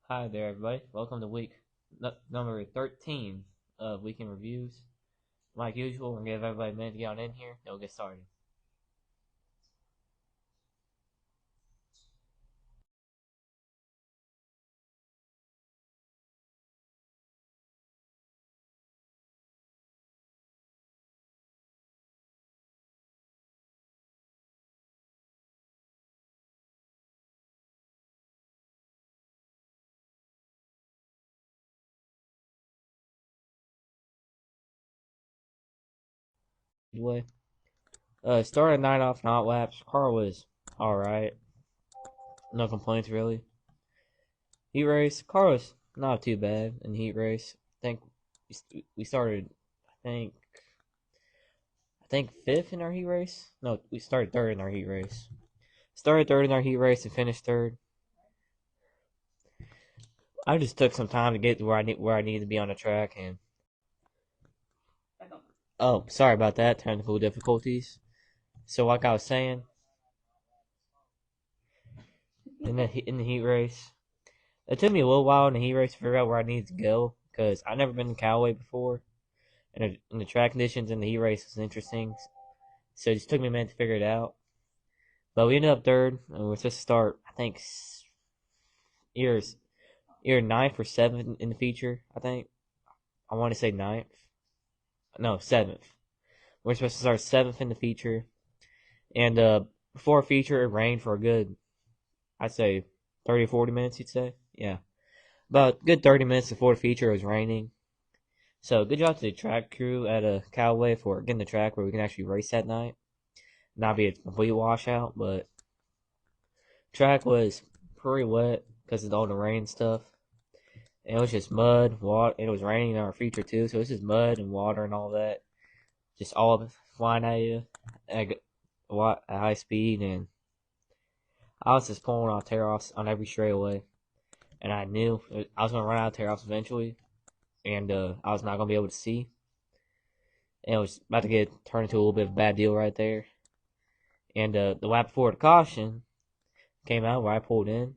Hi there, everybody. Welcome to week number 13 of Weekend Reviews. Like usual, we're going to give everybody a minute to get on in here, and we'll get started. Speedway. Started night off not laps. Car was alright. No complaints, really. Heat race. Car was not too bad in heat race. I think we started, I think fifth in our heat race. No, we started third in our heat race. Started third in our heat race and finished third. I just took some time to get to where I needed to be on the track, and oh, sorry about that. Technical difficulties. So, like I was saying, in the heat race, it took me a little while in the heat race to figure out where I needed to go because I've never been to Callaway before, and the track conditions in the heat race was interesting. So it just took me a minute to figure it out. But we ended up third, and we're supposed to start, I think, either ninth or seventh in the feature. I think I want to say ninth. No, seventh. We're supposed to start seventh in the feature, and before feature it rained for a good, I'd say, 30 or 40 minutes. You'd say, yeah, about a good 30 minutes before the feature it was raining. So good job to the track crew at Callaway for getting the track where we can actually race that night. Not be a complete washout, but track was pretty wet because of all the rain stuff. And it was just mud, water, and it was raining in our feature too, so it was just mud and water and all that. Just all of it flying at you at high speed, and I was just pulling off tear offs on every straightaway. And I knew I was going to run out of tear offs eventually, and I was not going to be able to see. And it was about to get turned into a little bit of a bad deal right there. And the lap before the caution came out where I pulled in.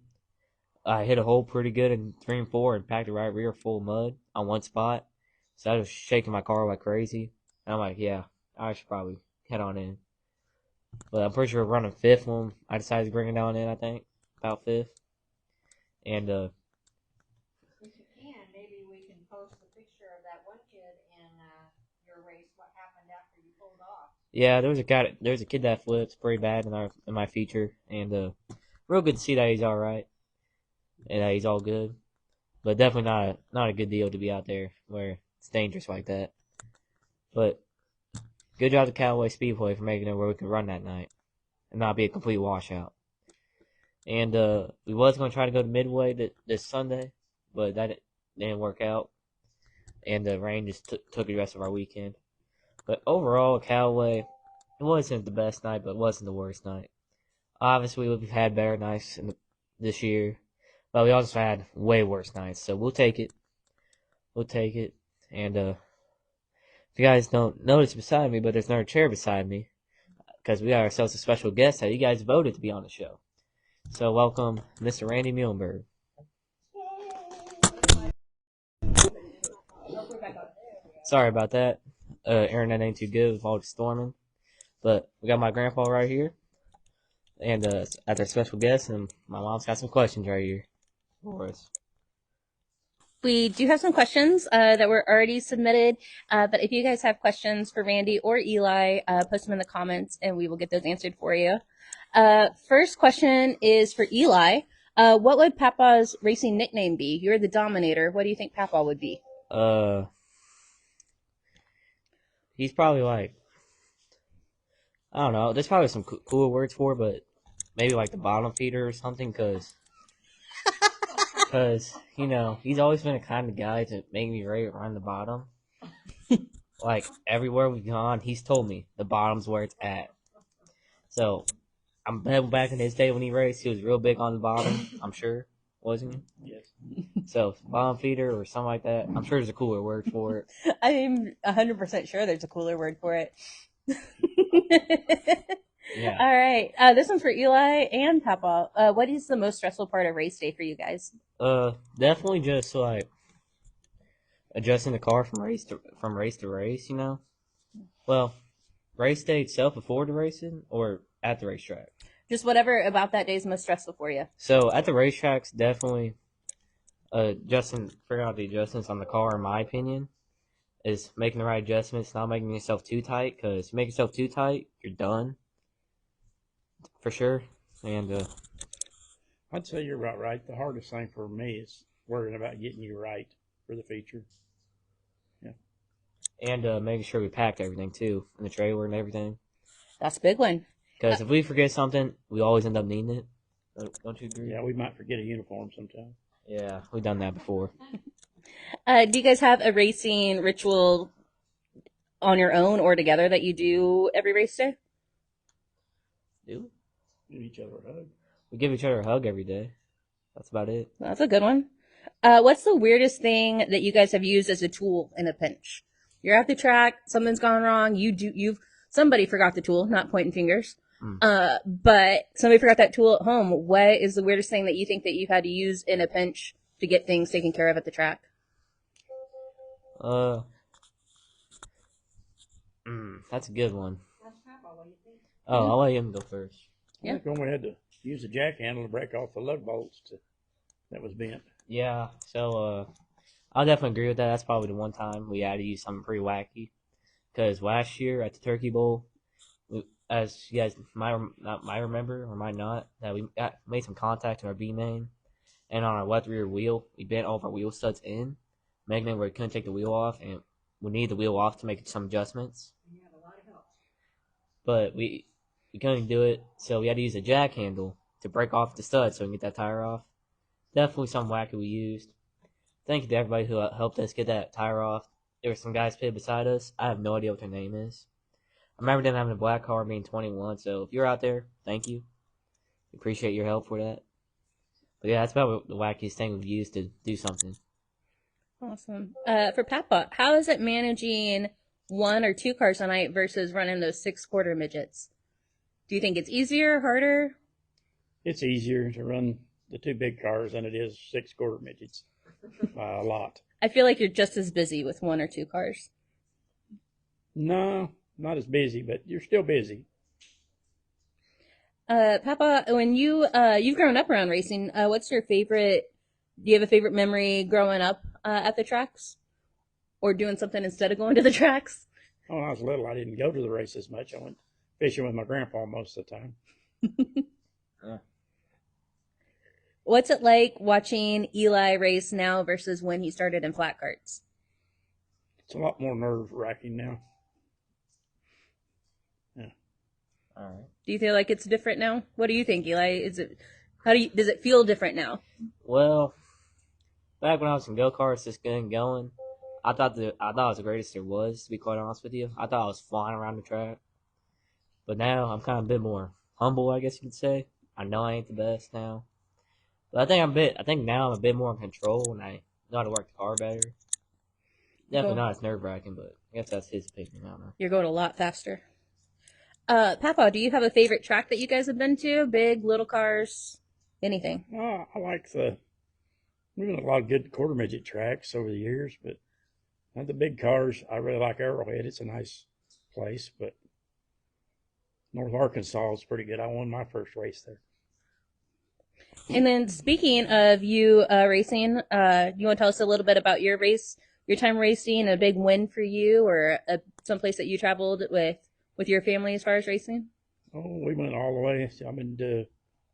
I hit a hole pretty good in 3 and 4 and packed the right rear full of mud on one spot. So I was shaking my car like crazy. And I'm like, yeah, I should probably head on in. But I'm pretty sure we're running fifth when I decided to bring it down in, I think. About fifth. And If you can, maybe we can post a picture of that one kid in your race. What happened after you pulled off? yeah, there's a kid that flips pretty bad in my feature, and real good to see that he's all right and that he's all good. But definitely not a good deal to be out there where it's dangerous like that. But good job to Callaway Speedway for making it where we could run that night and not be a complete washout. And we was gonna try to go to Midway this Sunday, but that didn't work out, and the rain just took the rest of our weekend. But overall, Callaway, it wasn't the best night, but it wasn't the worst night. Obviously, we've had better nights this year, but we also had way worse nights. So we'll take it. We'll take it. And if you guys don't notice beside me, but there's another chair beside me because we got ourselves a special guest that you guys voted to be on the show. So welcome, Mr. Randy Muilenburg. Sorry about that. Internet ain't too good with all the storming, but we got my grandpa right here, and as our special guest, and my mom's got some questions right here for us. We do have some questions that were already submitted, but if you guys have questions for Randy or Eli, post them in the comments and we will get those answered for you. First question is for Eli. What would Papa's racing nickname be? You're the Dominator. What do you think Papa would be? He's probably like, I don't know. There's probably some cooler words for it, but maybe like the bottom feeder or something, because he's always been a kind of guy to make me ready to run the bottom. Like everywhere we've gone, he's told me the bottom's where it's at. So I'm back in his day when he raced, he was real big on the bottom. I'm sure, wasn't he? Yes. So bottom feeder or something like that. I'm sure there's a cooler word for it. I'm 100% sure there's a cooler word for it. Yeah. All right. This one's for Eli and Papa. What is the most stressful part of race day for you guys? Definitely just like adjusting the car from race to race. You know, well, race day itself before the racing or at the racetrack. Just whatever about that day is most stressful for you. So at the racetracks, definitely adjusting, figuring out the adjustments on the car. In my opinion, is making the right adjustments, not making yourself too tight. Because if you make yourself too tight, you're done for sure. And I'd say you're about right. The hardest thing for me is worrying about getting you right for the feature. making sure we packed everything too in the trailer and everything. That's a big one. Because if we forget something, we always end up needing it. Don't you agree? Yeah, we might forget a uniform sometime. Yeah, we've done that before. Do you guys have a racing ritual on your own or together that you do every race day? Do Give each other a hug. we give each other a hug every day? That's about it. That's a good one. What's the weirdest thing that you guys have used as a tool in a pinch? You're at the track, something's gone wrong. Somebody forgot the tool, not pointing fingers. But somebody forgot that tool at home. What is the weirdest thing that you think that you've had to use in a pinch to get things taken care of at the track? That's a good one. That's Papa, what do you think? Oh, I'll let him go first. I think when we had to use the jack handle to break off the lug bolts that was bent. Yeah, so I'll definitely agree with that. That's probably the one time we had to use something pretty wacky. Because last year at the Turkey Bowl, as you guys might remember or might not, that we made some contact in our B main, and on our left rear wheel, we bent all of our wheel studs in, making it where we couldn't take the wheel off, and we needed the wheel off to make some adjustments. You have a lot of help. But we couldn't do it, so we had to use a jack handle to break off the stud so we can get that tire off. Definitely some wacky we used. Thank you to everybody who helped us get that tire off. There were some guys pitted beside us. I have no idea what their name is. I remember them having a black car, being 21. So if you're out there, thank you. We appreciate your help for that. But yeah, that's about the wackiest thing we've used to do something. Awesome. For Papa, how is it managing 1 or 2 cars a night versus running those 6-quarter midgets? Do you think it's easier, harder? It's easier to run the 2 big cars than it is 6-quarter midgets by a lot. I feel like you're just as busy with 1 or 2 cars. No, not as busy, but you're still busy. Papa, when you've grown up around racing, what's your favorite? Do you have a favorite memory growing up at the tracks, or doing something instead of going to the tracks? Oh, when I was little, I didn't go to the races much. I went fishing with my grandpa most of the time. Yeah. What's it like watching Eli race now versus when he started in flat carts? It's a lot more nerve-wracking now. All right. Do you feel like it's different now? What do you think, Eli? Does it feel different now? Well, back when I was in go-karts, just getting going, I thought it was the greatest there was, to be quite honest with you. I thought I was flying around the track. But now I'm kind of a bit more humble, I guess you could say. I know I ain't the best now. But I think now I'm a bit more in control and I know how to work the car better. Definitely not as nerve-wracking, but I guess that's his opinion. I don't know. You're going a lot faster. Papa, do you have a favorite track that you guys have been to? Big, little cars, anything? I like we've been a lot of good quarter midget tracks over the years, but not the big cars. I really like Arrowhead. It's a nice place, but North Arkansas is pretty good. I won my first race there. And then speaking of you racing, you want to tell us a little bit about your time racing, a big win for you, or someplace that you traveled with your family as far as racing? Oh, we went all the way. I've been to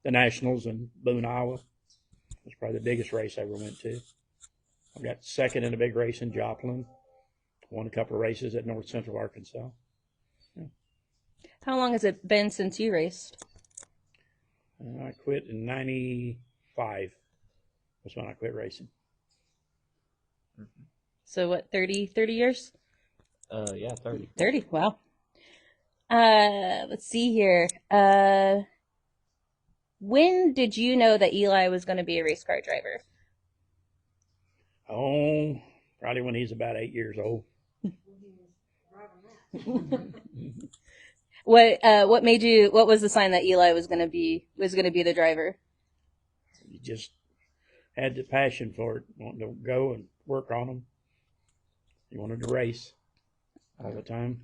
the Nationals in Boone, Iowa. It was probably the biggest race I ever went to. I got second in a big race in Joplin. Won a couple of races at North Central Arkansas. Yeah. How long has it been since you raced? I quit in 95. That's when I quit racing. So what, 30 years? Yeah, 30. 30, wow. Let's see here. When did you know that Eli was going to be a race car driver? Oh, probably when he's about 8 years old. What was the sign that Eli was going to be the driver? You just had the passion for it, wanted to go and work on them. He wanted to race all the time.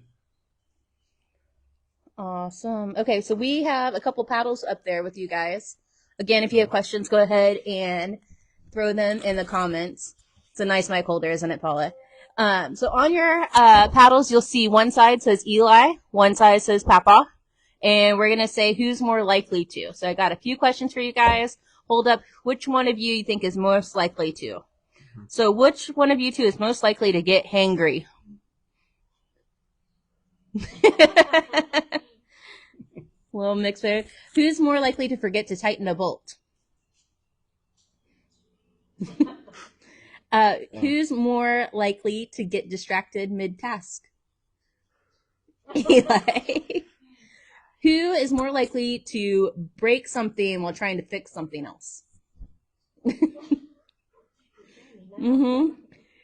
Awesome. Okay, so we have a couple paddles up there with you guys. Again, if you have questions, go ahead and throw them in the comments. It's a nice mic holder, isn't it, Paula? So on your paddles, you'll see one side says Eli, one side says Papa, and we're going to say who's more likely to. So I got a few questions for you guys. Hold up which one of you think is most likely to. So which one of you two is most likely to get hangry? Little mix there. Who's more likely to forget to tighten a bolt? Who's more likely to get distracted mid-task? Eli. Who is more likely to break something while trying to fix something else? Mm-hmm.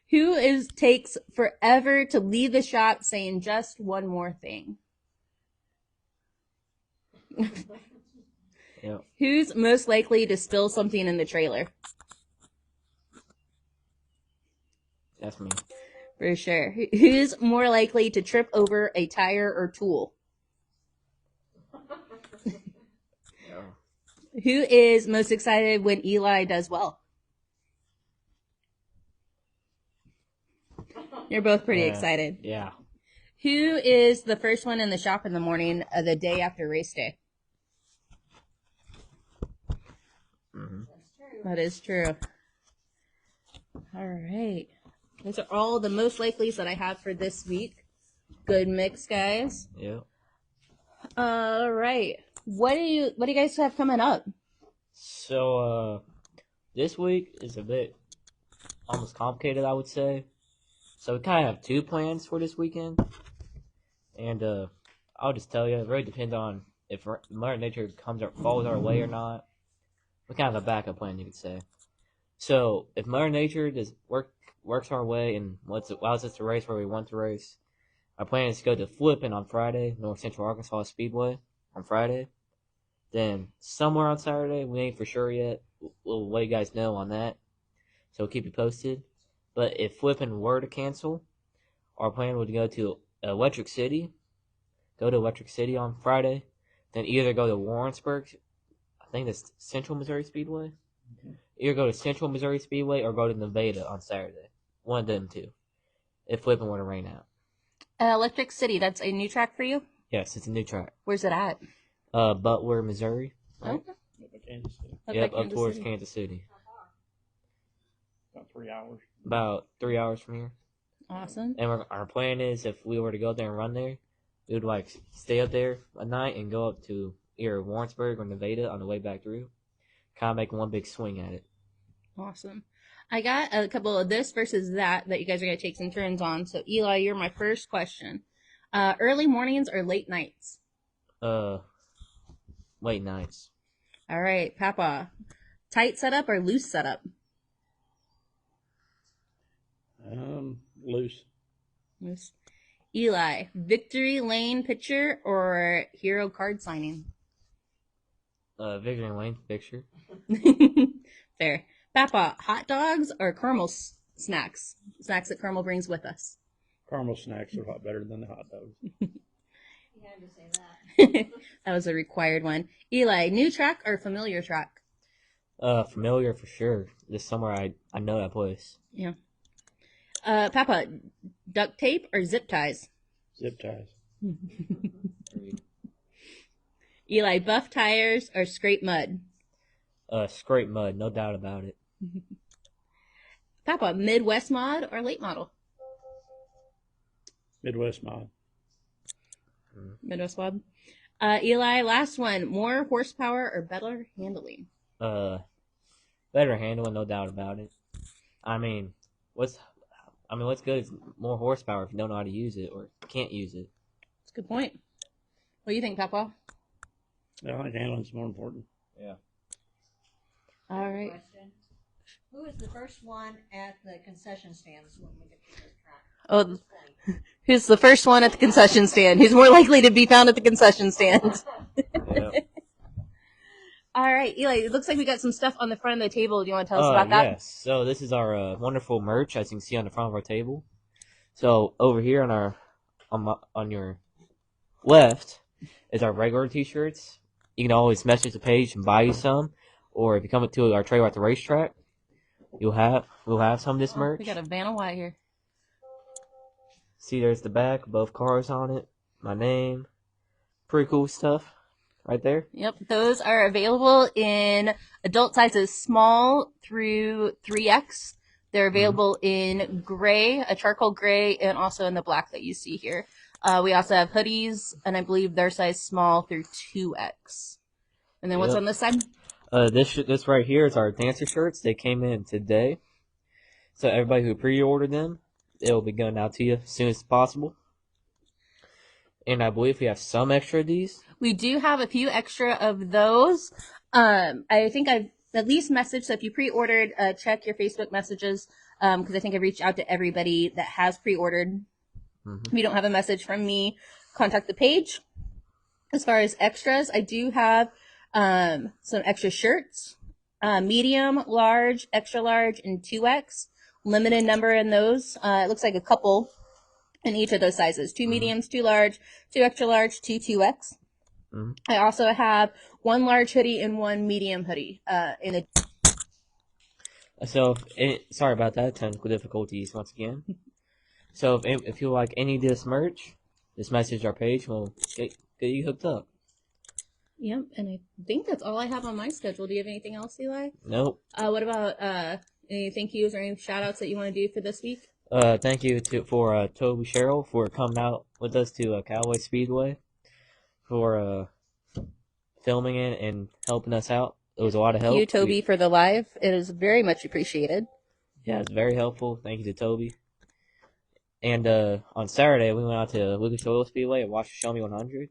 Who takes forever to leave the shop saying just one more thing? Yep. Who's most likely to spill something in the trailer? That's me. For sure. Who's more likely to trip over a tire or tool? Yeah. Who is most excited when Eli does well? You're both pretty excited. Yeah. Who is the first one in the shop in the morning of the day after race day? Mm-hmm. That is true. All right. Those are all the most likelies that I have for this week. Good mix, guys. Yep. All right. What do you guys have coming up? So, this week is a bit almost complicated, I would say. So we kind of have two plans for this weekend. And, I'll just tell you, it really depends on if Mother Nature falls our way or not. We're kind of a backup plan, you could say. So, if Mother Nature just works our way and allows us to race where we want to race, our plan is to go to Flippin on Friday, North Central Arkansas Speedway on Friday. Then somewhere on Saturday, we ain't for sure yet. We'll let you guys know on that. So we'll keep you posted. But if Flippin were to cancel, our plan would go to Electric City. Go to Electric City on Friday. Then either go to Warrensburg, I think that's Central Missouri Speedway. Okay. Either go to Central Missouri Speedway or go to Nevada on Saturday. One of them two. If Flippin were to rain out. Electric City, that's a new track for you? Yes, it's a new track. Where's it at? Butler, Missouri. Right? Kansas City. Yep, up towards Kansas City. About 3 hours. About 3 hours from here. Awesome. And our plan is, if we were to go there and run there, we would stay up there a night and go up to either Warrensburg or Nevada on the way back through. Kind of make one big swing at it. Awesome. I got a couple of this versus that you guys are going to take some turns on. So, Eli, you're my first question. Early mornings or late nights? Late nights. All right, Papa. Tight setup or loose setup? Loose. Loose. Eli, victory lane picture or hero card signing? Victory Lane picture. Fair. Papa, hot dogs or caramel snacks? Snacks that Caramel brings with us. Caramel snacks are a lot better than the hot dogs. You had to say that. That was a required one. Eli, new track or familiar track? Familiar for sure. Just somewhere I know that place. Yeah. Papa, duct tape or zip ties? Zip ties. Eli, buff tires or scrape mud? Scrape mud, no doubt about it. Papa, Midwest mod or late model? Midwest mod. Midwest mod. Eli, last one. More horsepower or better handling? Better handling, no doubt about it. I mean, what's good is more horsepower if you don't know how to use it or can't use it. That's a good point. What do you think, Papa? I think handling's more important. Yeah. All right. Question. Who is the first one at the concession stands when we get to this track? Oh, who's the first one at the concession stand? Who's more likely to be found at the concession stand? Yeah. All right, Eli, it looks like we got some stuff on the front of the table. Do you want to tell us about that? Yes. So this is our wonderful merch, as you can see on the front of our table. So over here on your left is our regular T-shirts. You can always message the page and buy you some, or if you come to our trailer at the racetrack, we'll have some of this merch. We got a van of white here. See, there's the back, both cars on it, my name, pretty cool stuff right there. Yep, those are available in adult sizes small through 3X. They're available in gray, a charcoal gray, and also in the black that you see here. We also have hoodies, and I believe they're size small through 2X. And then what's on this side? This right here is our dancer shirts. They came in today. So everybody who pre-ordered them, it'll be going out to you as soon as possible. And I believe we have some extra of these. We do have a few extra of those. I think I've at least messaged, so if you pre-ordered, check your Facebook messages, because I think I reached out to everybody that has pre-ordered. If you don't have a message from me, contact the page. As far as extras, I do have some extra shirts, medium, large, extra large, and 2X. Limited number in those. It looks like a couple in each of those sizes. 2 mediums, 2 large, 2 extra large, 2 2X. I also have 1 large hoodie and 1 medium hoodie. So, sorry about that, technical difficulties once again. So, if you like any of this merch, just message our page. We'll get you hooked up. Yep, and I think that's all I have on my schedule. Do you have anything else, Eli? Nope. What about any thank yous or any shout outs that you want to do for this week? Thank you for Toby Sherrill for coming out with us to Callaway Speedway for filming it and helping us out. It was a lot of help. Thank you, Toby, for the live. It is very much appreciated. Yeah, it's very helpful. Thank you to Toby. And on Saturday, we went out to Lucas Oil Speedway and watched Show Me 100.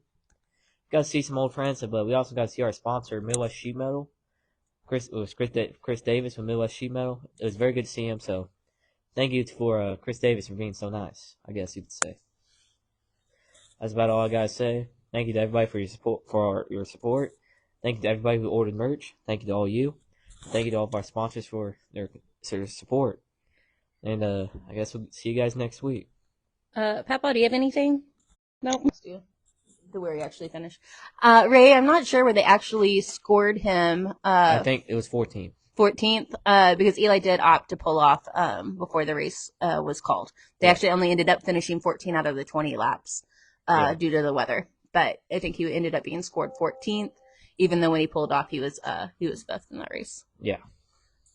Got to see some old friends, but we also got to see our sponsor, Midwest Sheet Metal. Chris Davis from Midwest Sheet Metal. It was very good to see him, so thank you for Chris Davis for being so nice, I guess you could say. That's about all I got to say. Thank you to everybody for your support. Thank you to everybody who ordered merch. Thank you to all you. Thank you to all of our sponsors for their support. And I guess we'll see you guys next week. Papa, do you have anything? No. Let's do the where he actually finished. Ray, I'm not sure where they actually scored him. I think it was 14th. 14th, because Eli did opt to pull off before the race was called. They actually only ended up finishing 14 out of the 20 laps due to the weather. But I think he ended up being scored 14th, even though when he pulled off, he was 5th in that race. Yeah.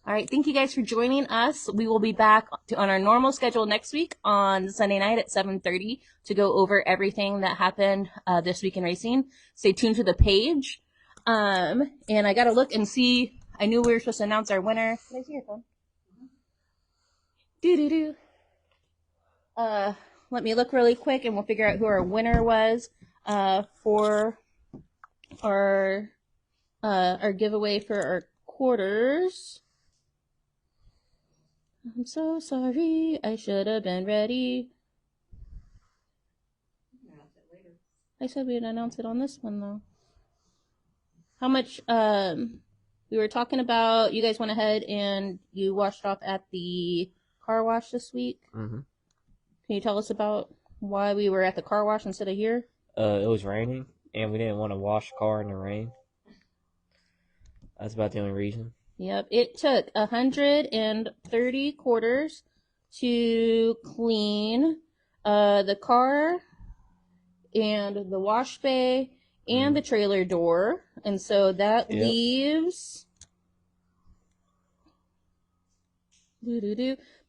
All right, thank you guys for joining us. We will be back on our normal schedule next week on Sunday night at 7:30 to go over everything that happened this week in racing. Stay tuned to the page. And I got to look and see. I knew we were supposed to announce our winner. Did I see your phone? Do. Let me look really quick and we'll figure out who our winner was for our giveaway for our quarters. I'm so sorry. I should have been ready. I said we'd announce it on this one, though. How much, we were talking about, you guys went ahead and you washed off at the car wash this week. Mm-hmm. Can you tell us about why we were at the car wash instead of here? It was raining, and we didn't want to wash the car in the rain. That's about the only reason. Yep, it took 130 quarters to clean the car and the wash bay and the trailer door. And so that leaves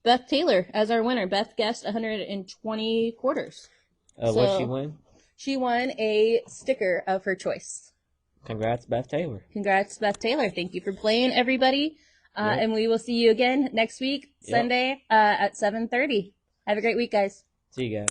Beth Taylor as our winner. Beth guessed 120 quarters. What did she win? She won a sticker of her choice. Congrats, Beth Taylor. Congrats, Beth Taylor. Thank you for playing, everybody. And we will see you again next week, Sunday, at 7:30. Have a great week, guys. See you guys.